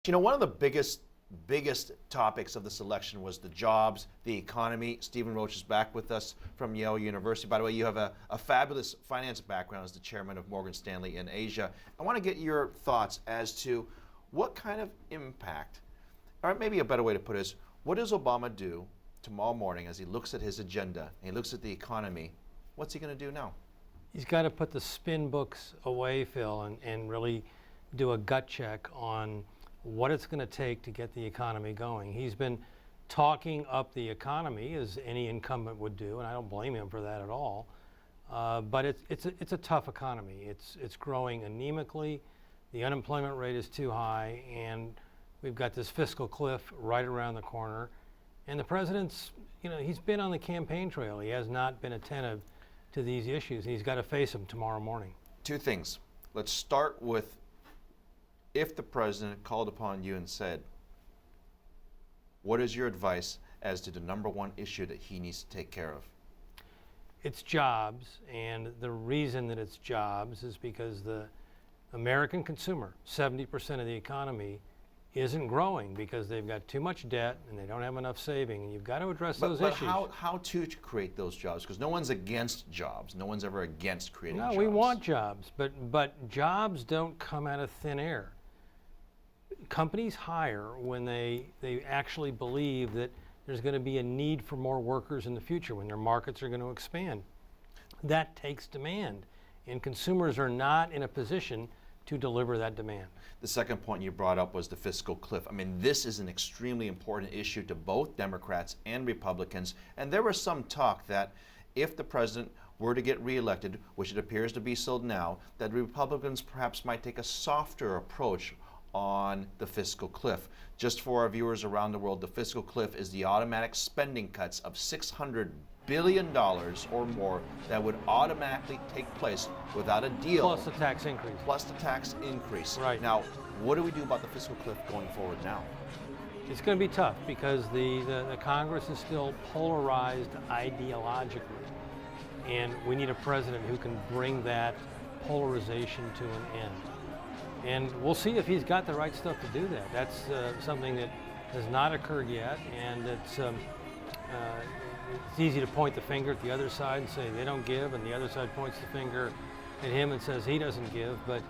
You know, one of the biggest topics of this election was the jobs, the economy. Stephen Roach is back with us from Yale University. By the way, you have a fabulous finance background as the chairman of Morgan Stanley in Asia. I want to get your thoughts as to what kind of impact, or maybe a better way to put it is, what does Obama do tomorrow morning as he looks at his agenda and he looks at the economy? What's he going to do now? He's got to put the spin books away, Phil, and really do a gut check on what it's going to take to get the economy going. He's been talking up the economy as any incumbent would do, and I don't blame him for that at all. But it's a tough economy. It's growing anemically. The unemployment rate is too high, and we've got this fiscal cliff right around the corner. And the president's, he's been on the campaign trail. He has not been attentive to these issues. He's got to face them tomorrow morning. Two things. Let's start with, if the president called upon you and said, what is your advice as to the #1 issue that he needs to take care of? It's jobs, and the reason that it's jobs is because the American consumer, 70% of the economy, isn't growing because they've got too much debt and they don't have enough saving, and you've got to address those issues. But how to create those jobs? Because no one's against jobs. No one's ever against creating jobs. No, we want jobs, but jobs don't come out of thin air. Companies hire when they actually believe that there's going to be a need for more workers in the future, when their markets are going to expand. That takes demand, and consumers are not in a position to deliver that demand. The second point you brought up was the fiscal cliff. I mean, this is an extremely important issue to both Democrats and Republicans, and there was some talk that if the president were to get reelected, which it appears to be so now, that Republicans perhaps might take a softer approach on the fiscal cliff. Just for our viewers around the world, the fiscal cliff is the automatic spending cuts of $600 billion or more that would automatically take place without a deal. Plus the tax increase. Plus the tax increase. Right. Now, what do we do about the fiscal cliff going forward now? It's going to be tough because the Congress is still polarized ideologically, and we need a president who can bring that polarization to an end. And we'll see if he's got the right stuff to do that. That's something that has not occurred yet, and it's easy to point the finger at the other side and say they don't give, and the other side points the finger at him and says he doesn't give. But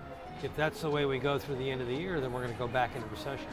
if that's the way we go through the end of the year, then we're going to go back into recession.